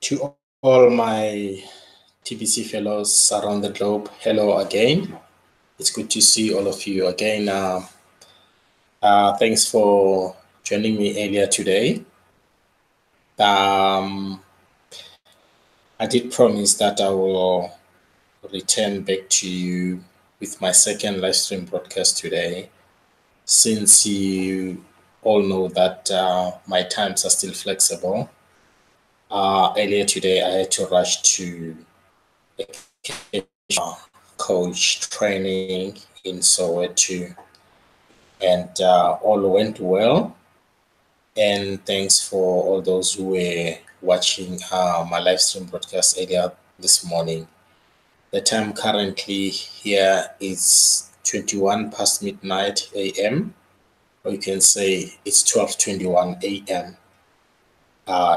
To all my TBC fellows around the globe, hello again. It's good to see all of you again. Thanks for joining me earlier today. I did promise that I will return back to you with my second live stream broadcast today, since you all know that my times are still flexible. Earlier today, I had to rush to a coach training in Soweto, and all went well. And thanks for all those who were watching my live stream broadcast earlier this morning. The time currently here is 21 past midnight a.m., or you can say it's 12:21 a.m.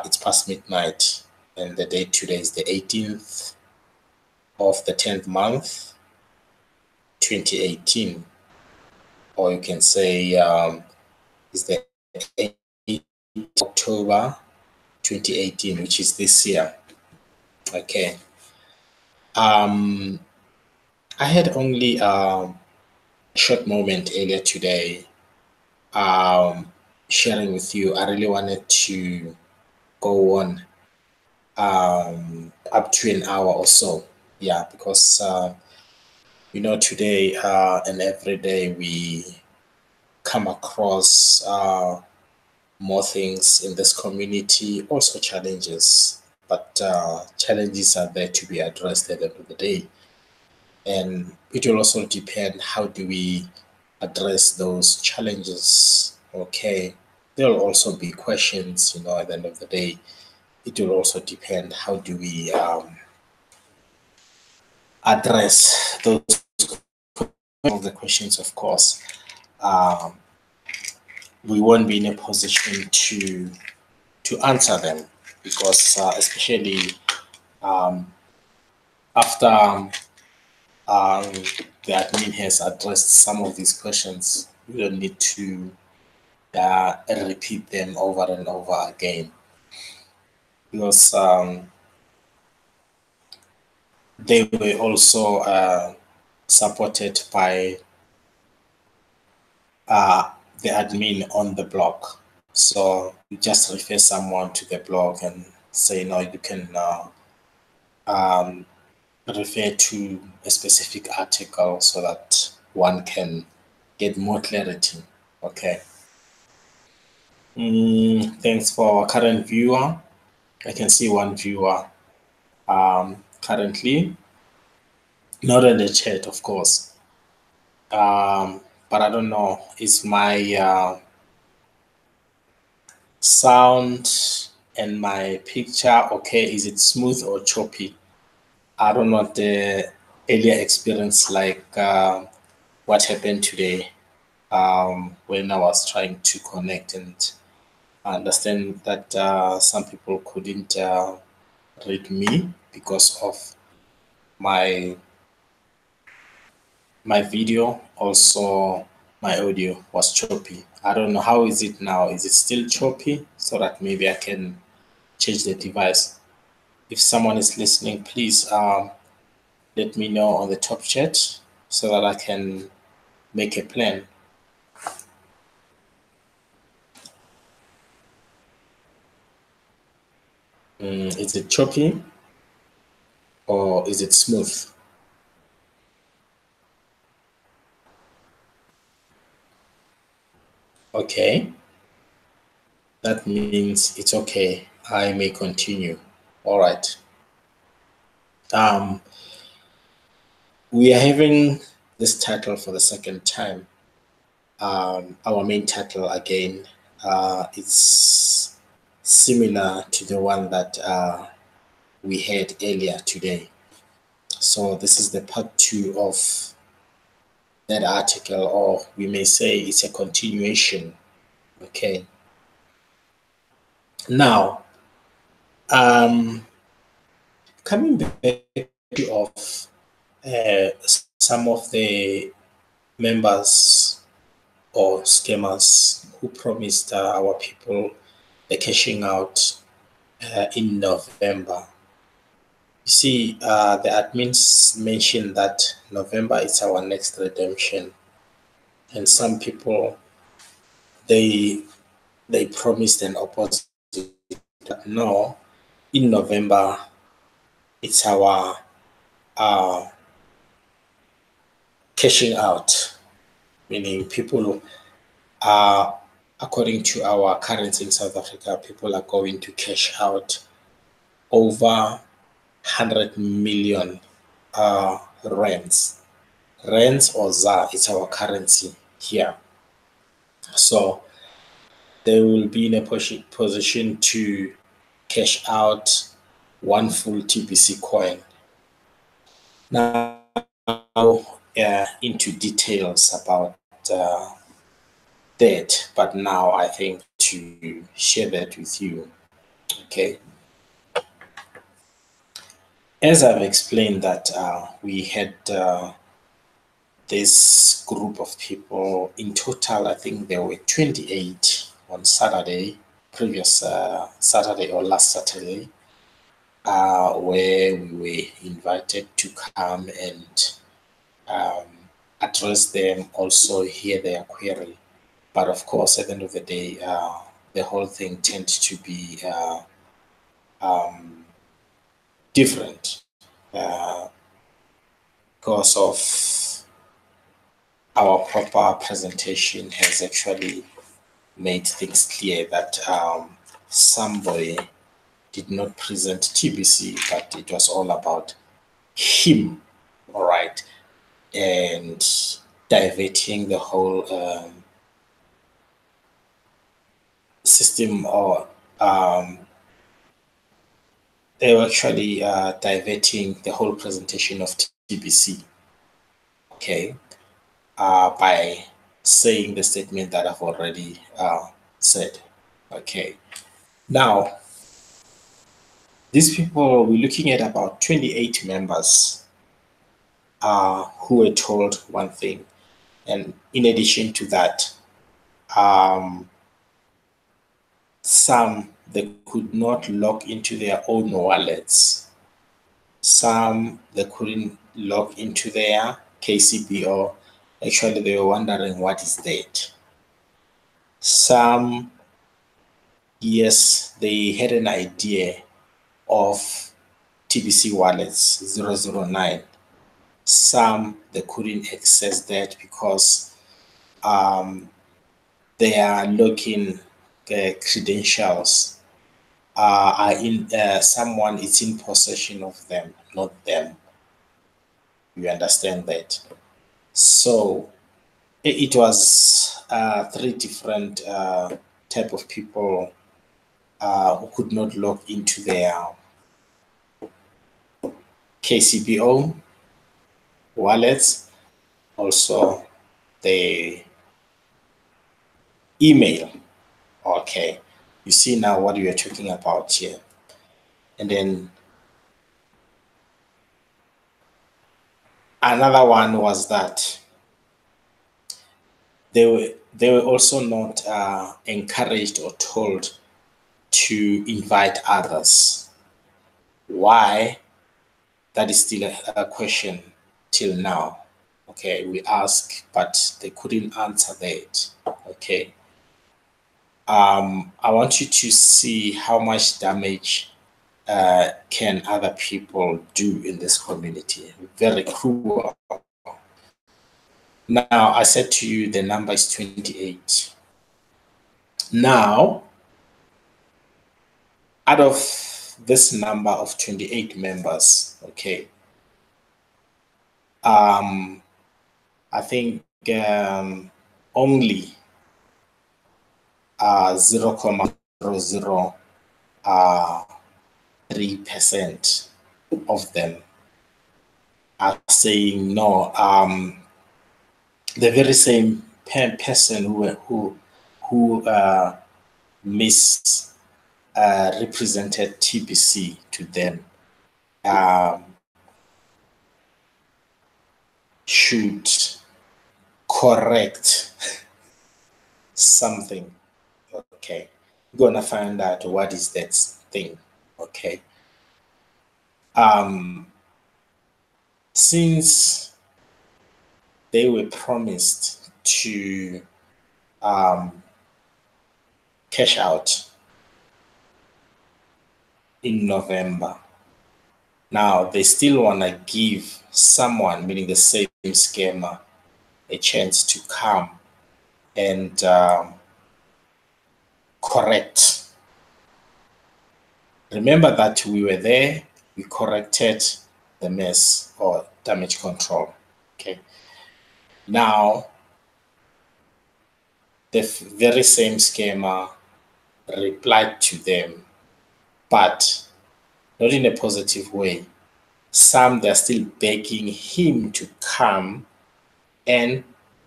It's past midnight, and the date today is the 18th of the 10th month, 2018, or you can say it's the 8th October 2018, which is this year. Okay. I had only a short moment earlier today sharing with you. I really wanted to go on up to an hour or so. Yeah, because today and every day we come across more things in this community, also challenges, but challenges are there to be addressed at the end of the day. And it will also depend how do we address those challenges. Okay, there will also be questions, at the end of the day. It will also depend how do we address those the questions. Of course, we won't be in a position to answer them, because especially after the admin has addressed some of these questions, we don't need to repeat them over and over again, because they were also supported by the admin on the blog. So you just refer someone to the blog and say, no, you can refer to a specific article so that one can get more clarity. Okay. Thanks for our current viewer. I can see one viewer currently, not in the chat, of course. But I don't know, is my sound and my picture okay? Is it smooth or choppy? I don't know the earlier experience, like what happened today when I was trying to connect, and I understand that some people couldn't read me because of my video. Also, my audio was choppy. I don't know, how is it now? Is it still choppy? So that maybe I can change the device. If someone is listening, please let me know on the top chat so that I can make a plan. Is it choppy or is it smooth? Okay, that means it's okay. I may continue. All right. We are having this title for the second time. Our main title again, it's similar to the one that we had earlier today. So this is the part 2 of that article, or we may say it's a continuation. Okay. Now, coming back of some of the members or scammers who promised our people the cashing out in November. You see, the admins mentioned that November is our next redemption, and some people they promised an opposite. No, in November it's our uh, cashing out, meaning people are, according to our currency in South Africa, people are going to cash out over 100 million rands. Rands or ZAR is our currency here. So they will be in a position to cash out one full TBC coin. Now, into details about that, but now I think to share that with you. Okay. As I've explained that we had this group of people in total, I think there were 28 on Saturday, previous Saturday or last Saturday, where we were invited to come and um, address them, also hear their query. But of course, at the end of the day, the whole thing tends to be different because of our proper presentation has actually made things clear that somebody did not present TBC, but it was all about him, all right, and diverting the whole system, or they were actually diverting the whole presentation of TBC, okay, by saying the statement that I've already said, okay. Now, these people, we're looking at about 28 members who were told one thing. And in addition to that, some they could not log into their own wallets. Some they couldn't log into their KCBO. Actually, they were wondering what is that. Some, yes, they had an idea of TBC wallets 009. Some they couldn't access that because their login credentials are in someone is in possession of them, not them. You understand that? So it was three different type of people who could not log into their KCBO wallets, also the email. Okay, you see now what we are talking about here. And then another one was that they were also not encouraged or told to invite others. Why? That is still a question till now. Okay, we ask, but they couldn't answer that. Okay. I want you to see how much damage can other people do in this community. Very cruel. Now, I said to you the number is 28. Now, out of this number of 28 members, okay, I think only 0.003% of them are saying no. The very same person who misrepresented TBC to them should correct something. Okay, we're gonna find out what is that thing. Okay. Since they were promised to cash out in November, now they still want to give someone, meaning the same scammer, a chance to come and correct. Remember that we were there, we corrected the mess or damage control. Okay. Now, the very same scammer replied to them, but not in a positive way. Some, they're still begging him to come and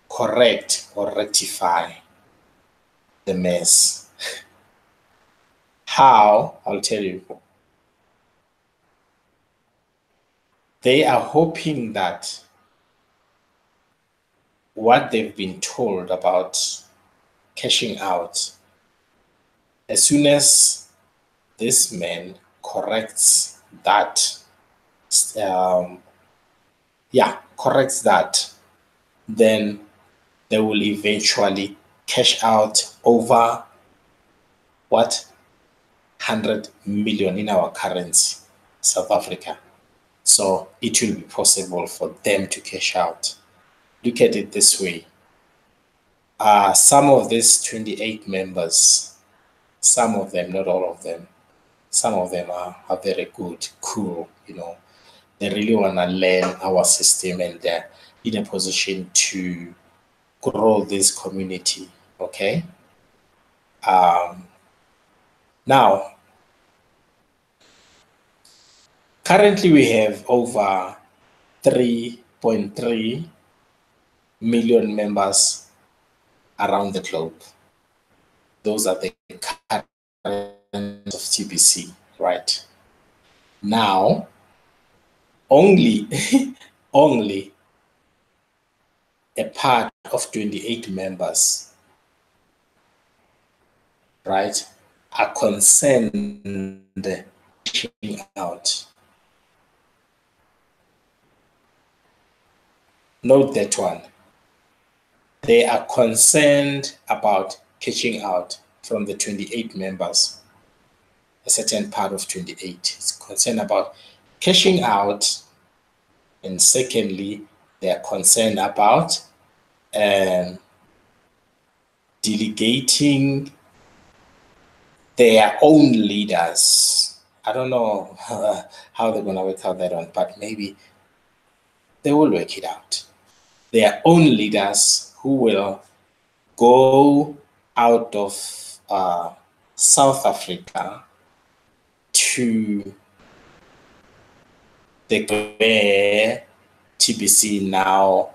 correct or rectify the mess. How? I'll tell you. They are hoping that what they've been told about cashing out, as soon as this man corrects that, corrects that, then they will eventually cash out over what, 100 million in our currency, South Africa. So it will be possible for them to cash out. Look at it this way. Some of these 28 members, some of them, not all of them, some of them are very good, cool, They really want to learn our system, and they're in a position to grow this community, okay? Now, currently we have over 3.3 million members around the globe. Those are the current of TBC, right? Now, only only a part of 28 members, right, are concerned out. Note that one. They are concerned about catching out from the 28 members. A certain part of 28 is concerned about cashing out, and secondly, they are concerned about delegating their own leaders. I don't know how they're going to work out that one, but maybe they will work it out. Their own leaders who will go out of South Africa to where TBC now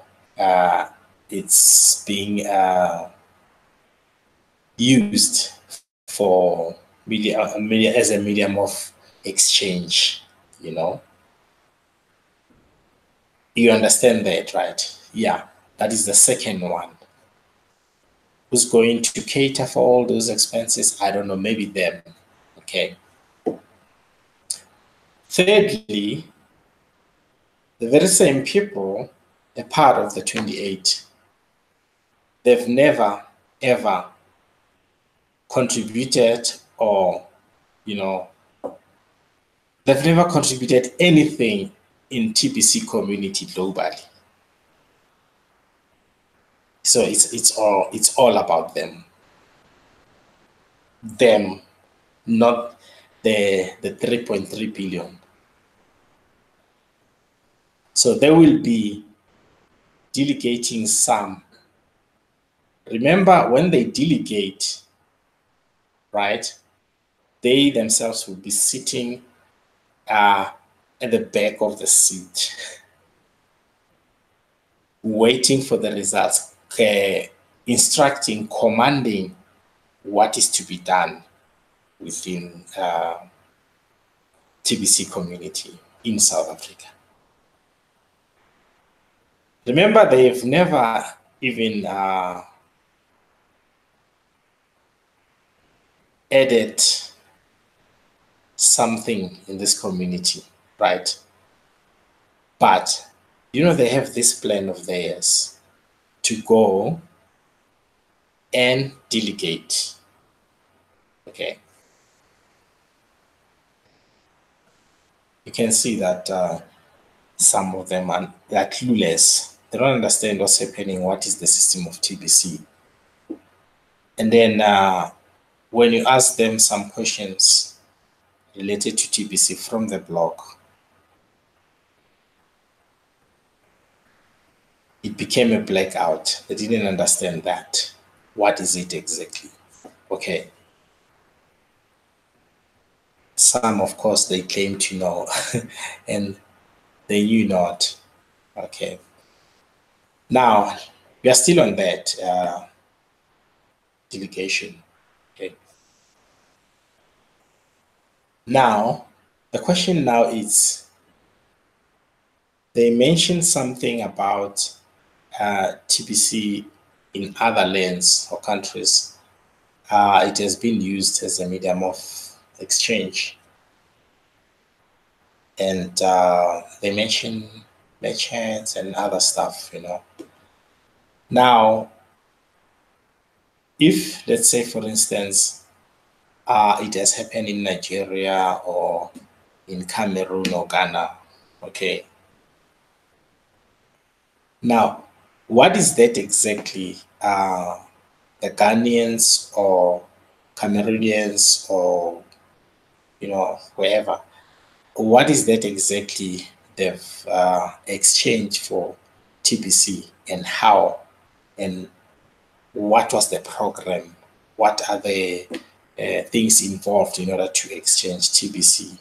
it's being used for media as a medium of exchange. You understand that, right? Yeah, that is the second one. Who's going to cater for all those expenses? I don't know, maybe them. Okay. Thirdly, the very same people, a part of the 28, they've never, ever contributed or, they've never contributed anything in TBC community globally. So it's all about them. Them, not the 3.3 billion. So they will be delegating some. Remember, when they delegate, right, they themselves will be sitting at the back of the seat, waiting for the results, instructing, commanding what is to be done within TBC community in South Africa. Remember, they've never even added something in this community, right? But they have this plan of theirs to go and delegate. Okay. You can see that some of them are clueless. They don't understand what's happening. What is the system of TBC? And then when you ask them some questions related to TBC from the blog, it became a blackout. They didn't understand that. What is it exactly? Okay. Some, of course, they claim to know, and they knew not. Okay. Now, we are still on that delegation. Okay. Now, the question now is, they mentioned something about TBC in other lands or countries. It has been used as a medium of exchange. And they mention merchants and other stuff. Now, if, let's say, for instance, it has happened in Nigeria or in Cameroon or Ghana, okay. Now, what is that exactly? The Ghanaians or Cameroonians or, wherever, what is that exactly they've exchanged for TBC, and how, and what was the program? What are the things involved in order to exchange TBC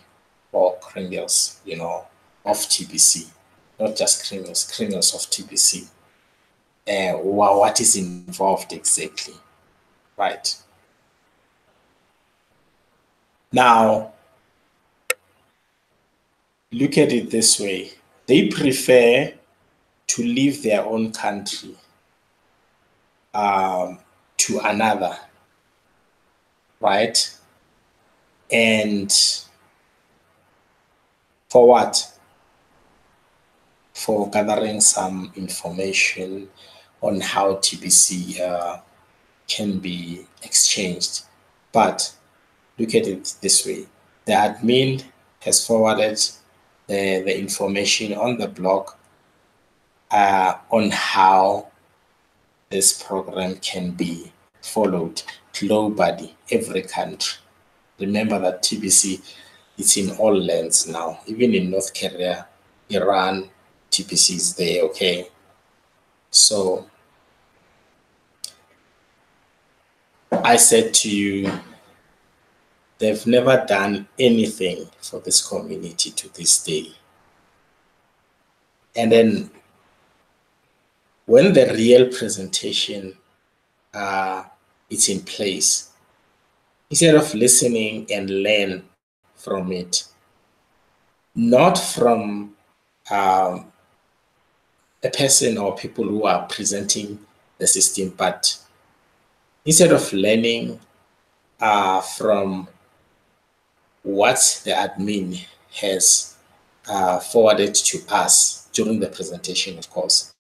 or criminals, of TBC, not just criminals of TBC? What is involved exactly, right? Now, look at it this way. They prefer to leave their own country to another, right? And for what? For gathering some information on how TBC can be exchanged. But look at it this way. The admin has forwarded the information on the blog on how this program can be followed globally, every country. Remember that TBC is in all lands now, even in North Korea, Iran, TBC is there, okay? So I said to you, they've never done anything for this community to this day. And then when the real presentation is in place, instead of listening and learn from it, not from a person or people who are presenting the system, but instead of learning from what the admin has forwarded to us during the presentation, of course,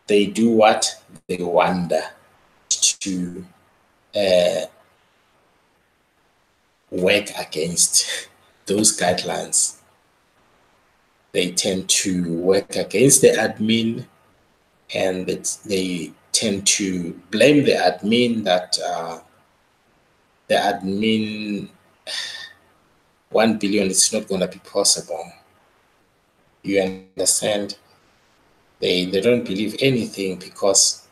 they do what? They wonder to work against those guidelines. They tend to work against the admin, and they tend to blame the admin that the admin 1 billion is not going to be possible. You understand? They don't believe anything because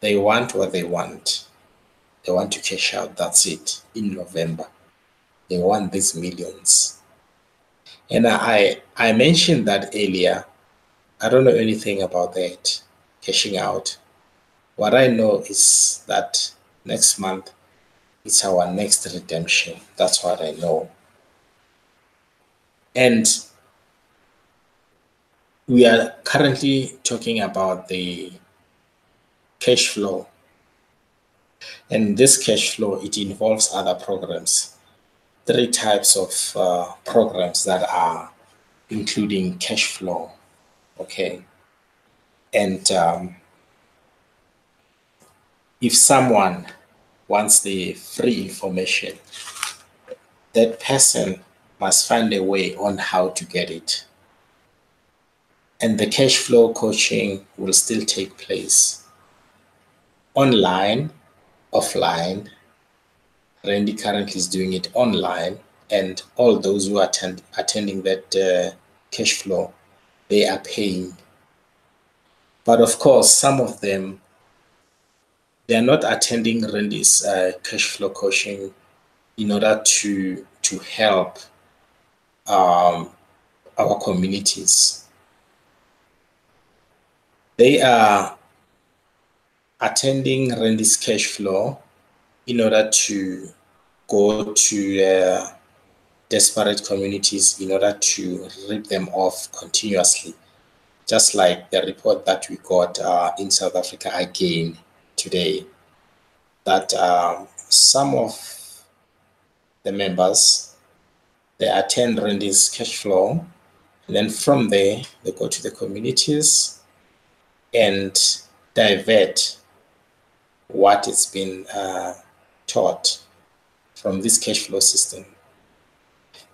they want what they want. They want to cash out. That's it. In November, they want these millions. And I mentioned that earlier. I don't know anything about that cashing out. What I know is that next month it's our next redemption. That's what I know. And we are currently talking about the cash flow. And this cash flow, it involves other programs. 3 types of programs that are including cash flow. Okay. And if someone wants the free information, that person must find a way on how to get it. And the cash flow coaching will still take place online, offline. Randy currently is doing it online, and all those who are attending that cash flow, they are paying. But of course, some of them, they are not attending Randy's cash flow coaching in order to help our communities. They are attending Randy's cash flow in order to go to desperate communities in order to rip them off continuously, just like the report that we got in South Africa again today, that some of the members, they attend Randy's cash flow, and then from there they go to the communities and divert what is been taught from this cash flow system.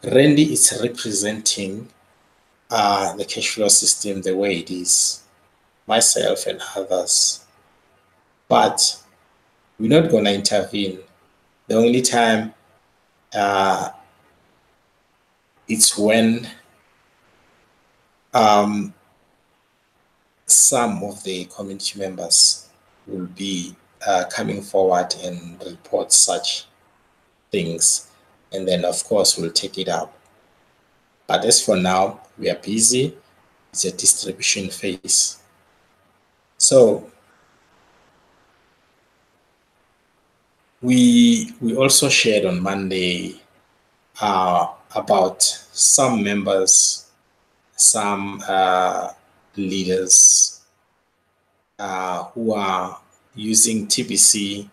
Randy is representing the cash flow system the way it is, myself and others. But we're not going to intervene. The only time it's when some of the community members will be coming forward and report such things, and then of course we'll take it up. But as for now, we are busy. It's a distribution phase. So we also shared on Monday about some members, some leaders who are using TBC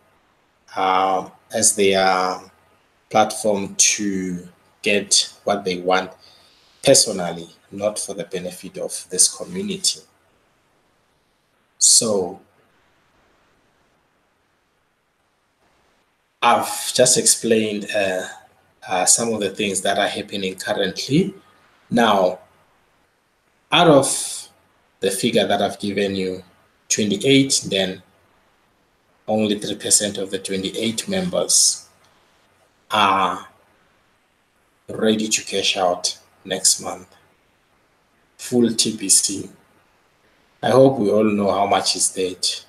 as their platform to get what they want personally, not for the benefit of this community. So I've just explained some of the things that are happening currently. Now, out of the figure that I've given you, 28, then only 3% of the 28 members are ready to cash out next month. Full TBC. I hope we all know how much is that.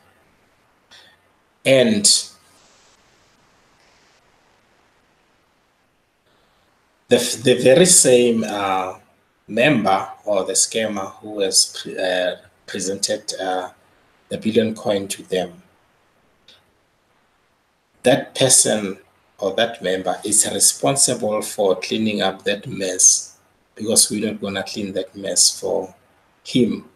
And the very same member or the scammer who has presented the billion coin to them, that person or that member is responsible for cleaning up that mess, because we're not going to clean that mess for him.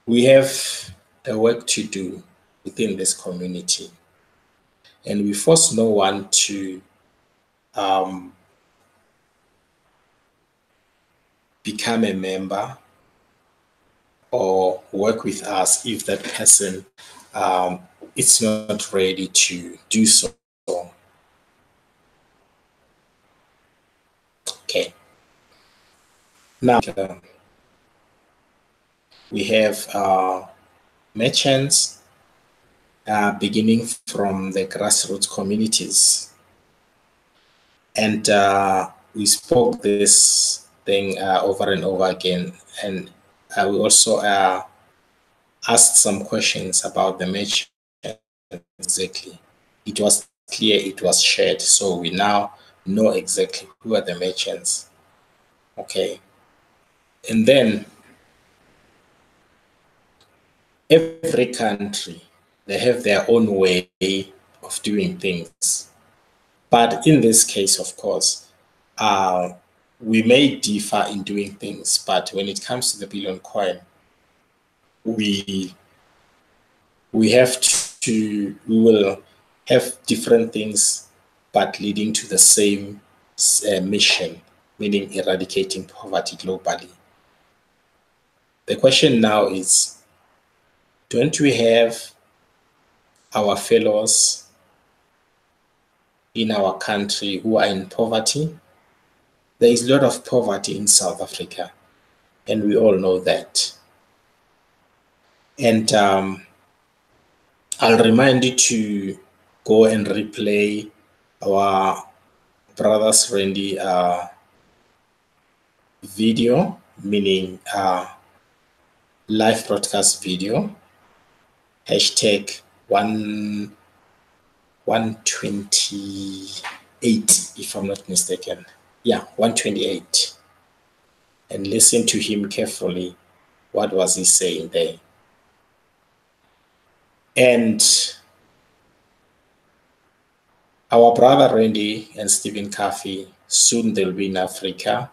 We have a work to do within this community, and we force no one to become a member or work with us if that person is not ready to do so. Okay. Now we have merchants beginning from the grassroots communities, and we spoke this thing over and over again, and we also asked some questions about the merchants. Exactly, it was clear, it was shared, so we now know exactly who are the merchants. Okay, and then every country, they have their own way of doing things. But in this case, of course, we may differ in doing things, but when it comes to the billion coin, we have to we will have different things, but leading to the same mission, meaning eradicating poverty globally. The question now is, don't we have our fellows in our country who are in poverty? There is a lot of poverty in South Africa, and we all know that. And I'll remind you to go and replay our brother's Randy video, meaning live broadcast video, hashtag 128, if I'm not mistaken. Yeah, 128. And listen to him carefully. What was he saying there? And our brother Randy and Stephen Coffey, soon they'll be in Africa.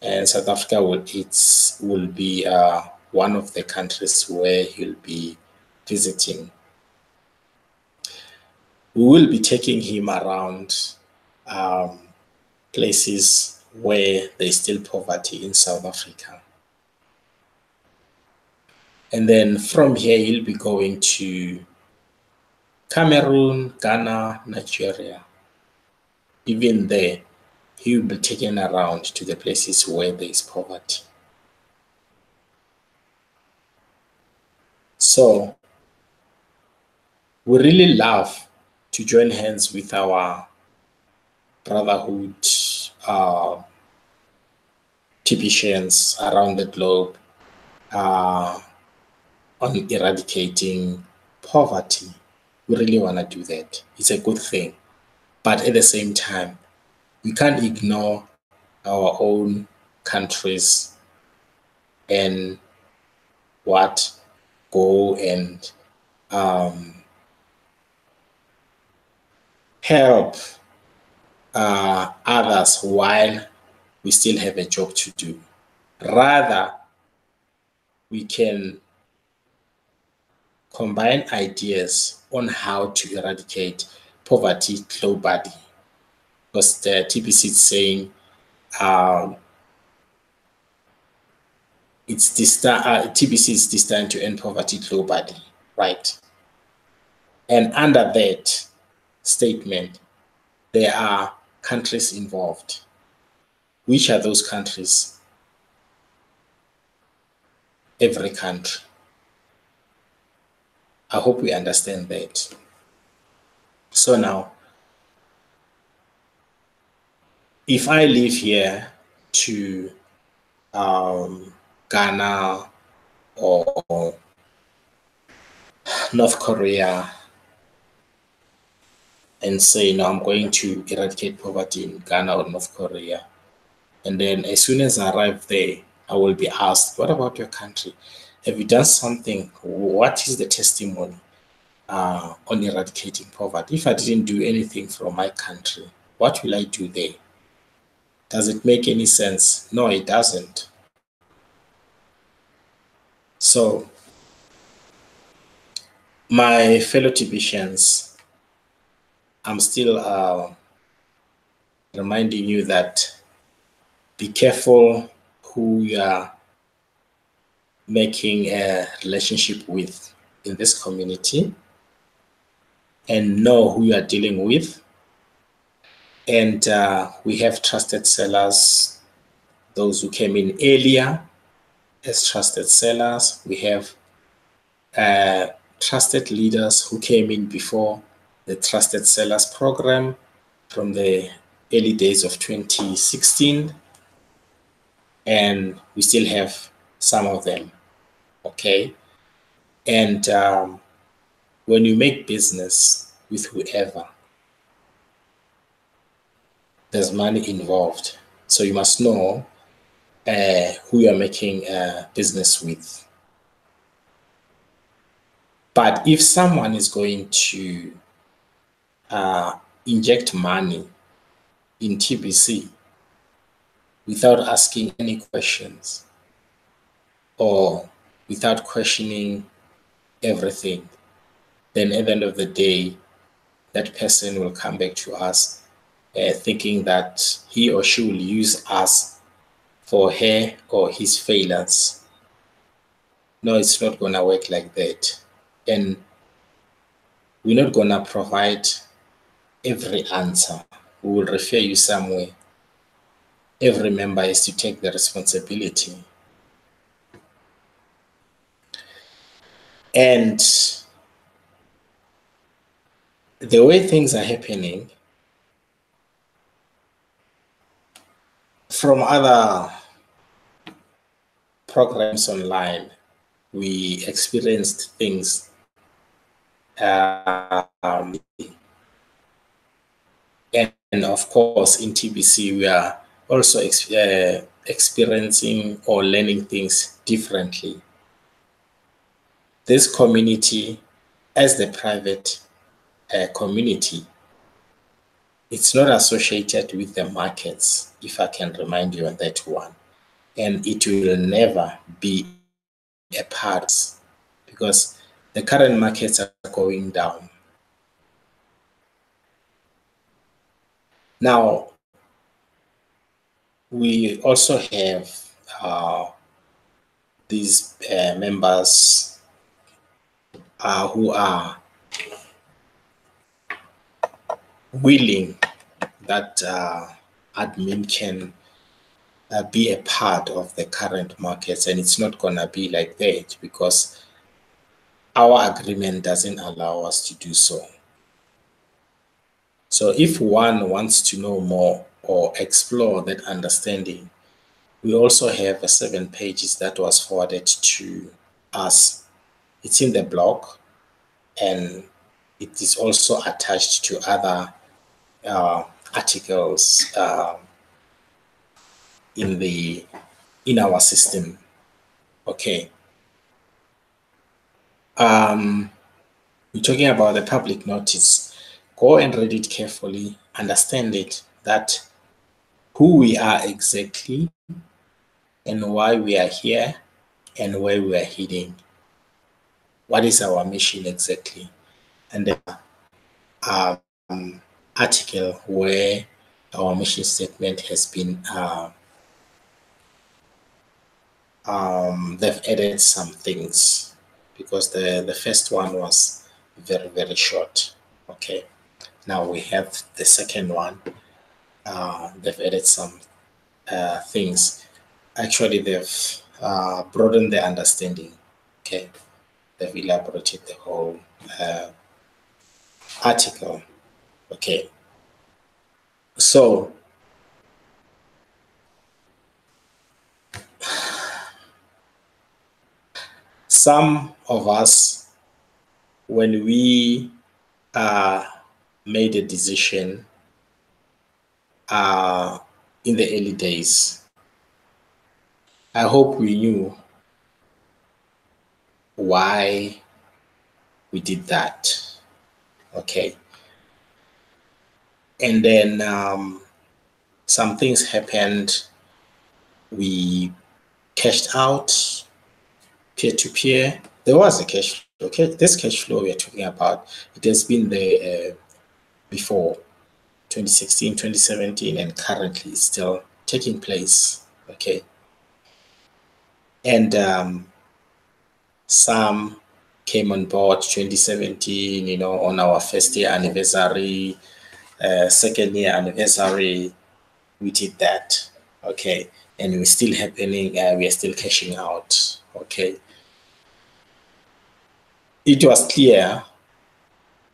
And South Africa will be one of the countries where he'll be visiting. We will be taking him around places where there's still poverty in South Africa. And then from here, he'll be going to Cameroon, Ghana, Nigeria. Even there, he will be taken around to the places where there is poverty. So we really love to join hands with our brotherhood TPCians around the globe on eradicating poverty. We really want to do that. It's a good thing. But at the same time, we can't ignore our own countries and go and help others while we still have a job to do. Rather, we can combine ideas on how to eradicate poverty globally. Because the TPC is saying TPC is destined to end poverty globally, right? And under that statement, there are countries involved. Which are those countries? Every country. I hope we understand that. So now, if I live here to Ghana or North Korea and say, no, I'm going to eradicate poverty in Ghana or North Korea. And then as soon as I arrive there, I will be asked, what about your country? Have you done something? What is the testimony on eradicating poverty? If I didn't do anything from my country, what will I do there? Does it make any sense? No, it doesn't. So, my fellow Tibetians, I'm still reminding you that be careful who you are making a relationship with in this community, and know who you are dealing with. And we have trusted sellers, those who came in earlier as trusted sellers. We have trusted leaders who came in before the trusted sellers program from the early days of 2016. And we still have some of them, okay? And when you make business with whoever, there's money involved. So you must know who you're making business with. But if someone is going to inject money in TBC, without asking any questions or without questioning everything, then at the end of the day, that person will come back to us thinking that he or she will use us for her or his failures. No, it's not going to work like that. And we're not going to provide every answer. We will refer you somewhere. Every member is to take the responsibility. And the way things are happening from other programs online, we experienced things and of course in TBC we are also experiencing or learning things differently. This community, as the private community, it's not associated with the markets, if I can remind you on that one. And it will never be a part because the current markets are going down. Now, we also have these members who are willing that admin can be a part of the current markets, and it's not going to be like that because our agreement doesn't allow us to do so. So if one wants to know more or explore that understanding, we also have 7 pages that was forwarded to us. It's in the blog and it is also attached to other articles in our system. Okay. We're talking about the public notice. Go and read it carefully, understand it, that who we are exactly and why we are here and where we are heading. What is our mission exactly? And the article where our mission statement has been, they've added some things because the first one was very, very short. Okay. Now we have the second one. They've added some things. Actually, they've broadened the understanding. Okay. They've elaborated the whole article. Okay. So some of us, when we made a decision in the early days, I hope we knew why we did that. Okay. And then some things happened. We cashed out peer-to-peer. There was a cash flow. Okay, this cash flow we are talking about, it has been there before 2016, 2017, and currently it's still taking place. Okay. And some came on board 2017, on our first year anniversary, second year anniversary, we did that. Okay. And we're still happening, we are still cashing out. Okay. It was clear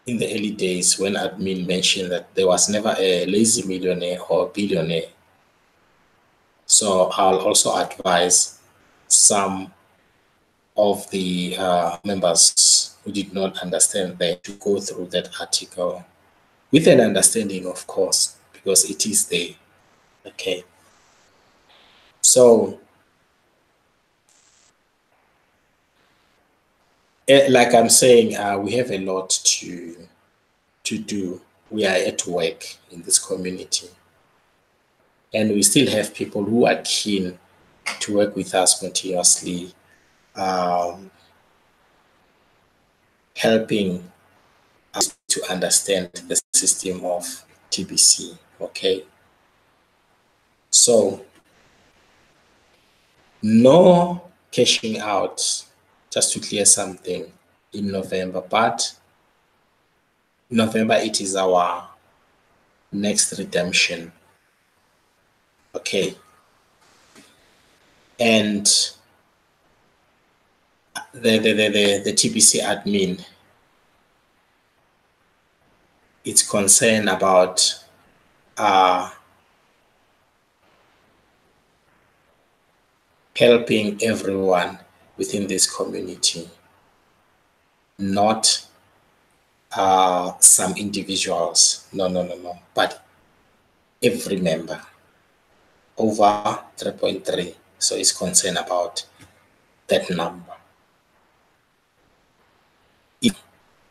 in the early days when admin mentioned that there was never a lazy millionaire or billionaire. So I'll also advise some of the members who did not understand that to go through that article with an understanding, of course, because it is there. Okay. So, like I'm saying, we have a lot to do. We are at work in this community. And we still have people who are keen to work with us continuously, helping us to understand the system of TBC. Okay. So, no cashing out, just to clear something, in November, but November it is our next redemption. Okay. And the TBC admin, it's concerned about helping everyone within this community, not some individuals. No. But every member over 3.3. So it's concerned about that number. If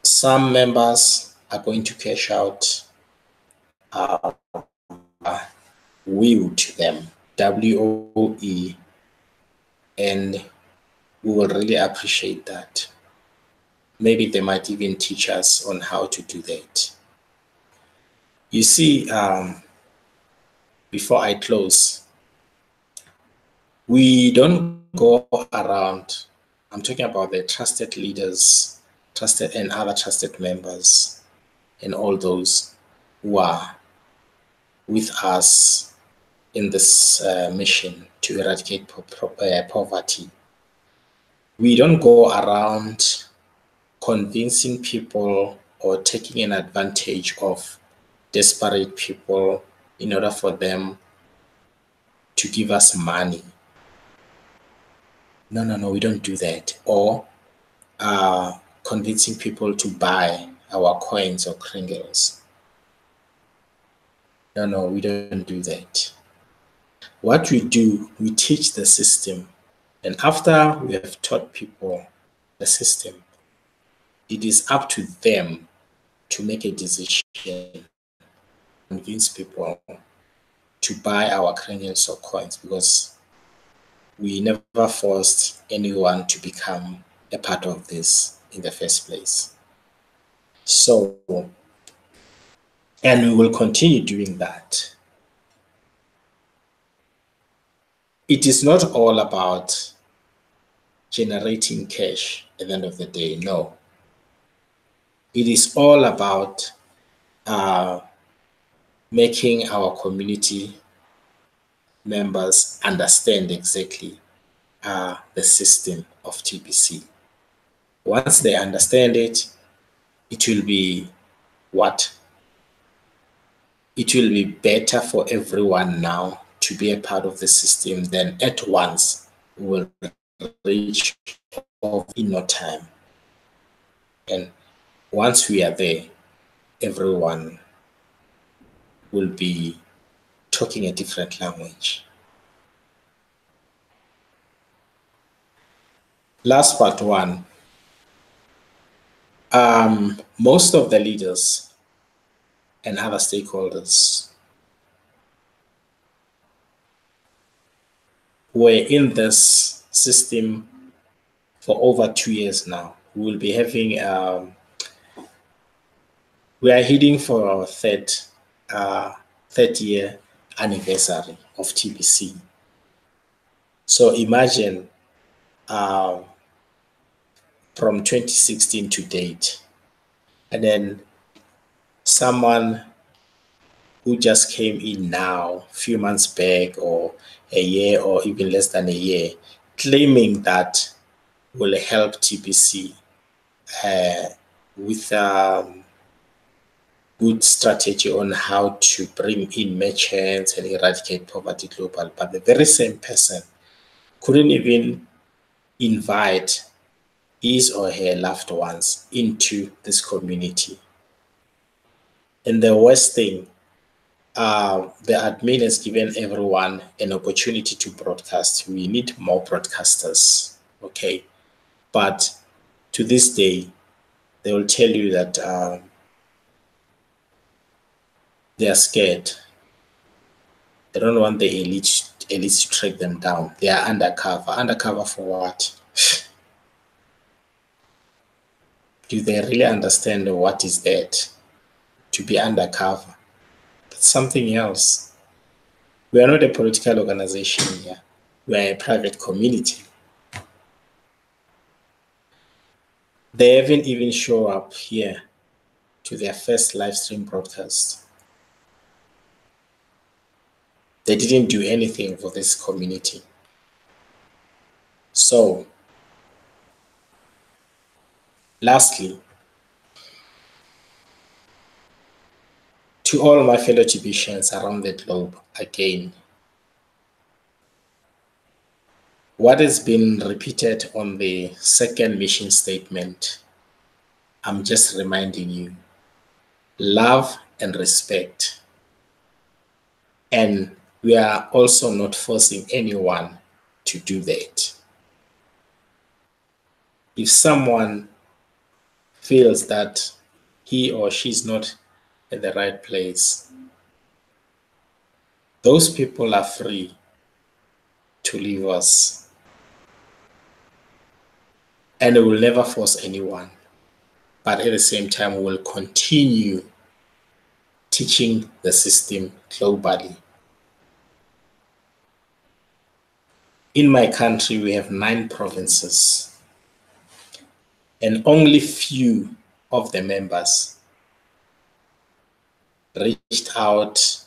some members are going to cash out, WOE to them, WOE, and we will really appreciate that. Maybe they might even teach us on how to do that. You see, before I close, we don't go around. I'm talking about the trusted leaders, trusted and other trusted members, and all those who are with us in this mission to eradicate poverty. We don't go around convincing people or taking an advantage of desperate people in order for them to give us money. No, we don't do that. Or convincing people to buy our coins or kringles. No, we don't do that. What we do, we teach the system. And after we have taught people the system, it is up to them to make a decision, convince people to buy our kringles or coins, because we never forced anyone to become a part of this in the first place. So, and we will continue doing that. It is not all about generating cash at the end of the day, no. It is all about making our community members understand exactly the system of TBC. Once they understand it, it will be what? It will be better for everyone now to be a part of the system than at once we will reach in no time. And once we are there, everyone will be talking a different language. Last part one. Most of the leaders and other stakeholders were in this system for over 2 years now. We will be having, we are heading for our third year anniversary of TBC. So imagine from 2016 to date, and then someone who just came in now, a few months back, or a year, or even less than a year, claiming that will help TBC with good strategy on how to bring in merchants and eradicate poverty global. But the very same person couldn't even invite his or her loved ones into this community. And the worst thing, the admin has given everyone an opportunity to broadcast. We need more broadcasters, okay? But to this day, they will tell you that they are scared They don't want the elites to track them down. They are undercover. Undercover for what? Do they really understand what is that? To be undercover. That's something else. We are not a political organization here. We are a private community. They haven't even show up here to their first live stream broadcast. They didn't do anything for this community. So, lastly, to all my fellow Tibetians around the globe, again, what has been repeated on the second mission statement, I'm just reminding you, love and respect. And we are also not forcing anyone to do that. If someone feels that he or she is not at the right place, those people are free to leave us. And we will never force anyone. But at the same time, we will continue teaching the system globally. In my country, we have 9 provinces, and only few of the members reached out.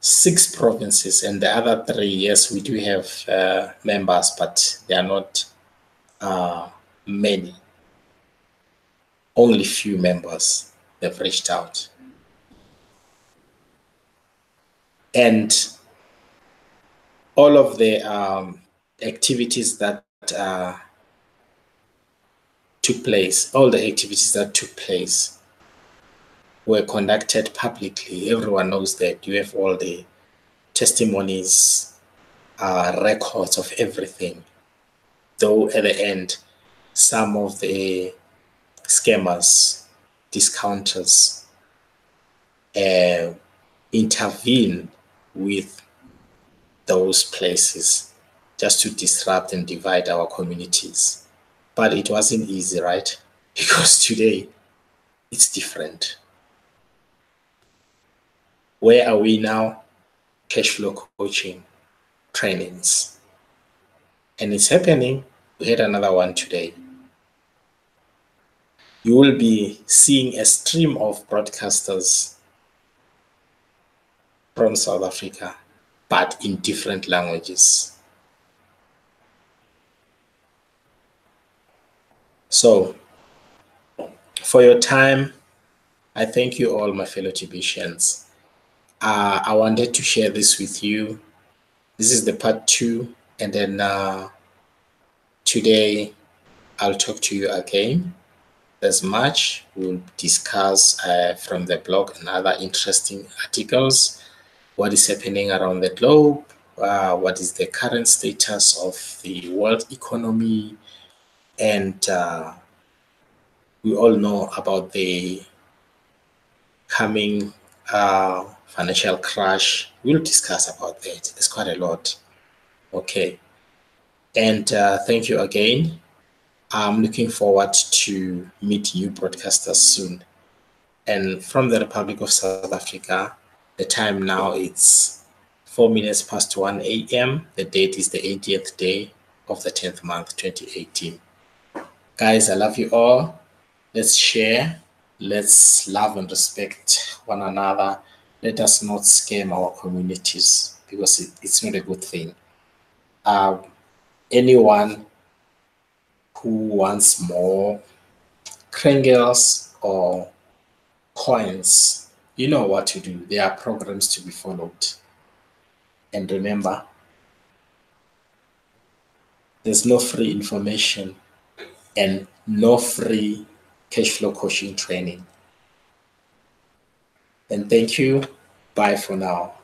6 provinces, and the other 3, yes, we do have members, but they are not many. Only few members have reached out. And all of the activities that took place, were conducted publicly. Everyone knows that. You have all the testimonies, records of everything. Though at the end, some of the scammers, discounters, intervene with those places just to disrupt and divide our communities. But it wasn't easy, right? Because today it's different. Where are we now? Cash flow coaching trainings. And it's happening. We had another one today. You will be seeing a stream of broadcasters from South Africa, but in different languages. So, for your time, I thank you all, my fellow Tibetians. I wanted to share this with you. This is the part 2, and then today I'll talk to you again. There's much we'll discuss from the blog and other interesting articles. What is happening around the globe? What is the current status of the world economy? And we all know about the coming financial crash. We'll discuss about that. There's quite a lot. Okay. And thank you again. I'm looking forward to meet you broadcasters soon. And from the Republic of South Africa, the time now it's 4 minutes past 1 a.m. The date is the 80th day of the 10th month, 2018. Guys, I love you all. Let's share. Let's love and respect one another. Let us not scam our communities, because it's not a good thing. Anyone who wants more krangles or coins, you know what to do. There are programs to be followed. And remember, there's no free information and no free cash flow coaching training. And thank you. Bye for now.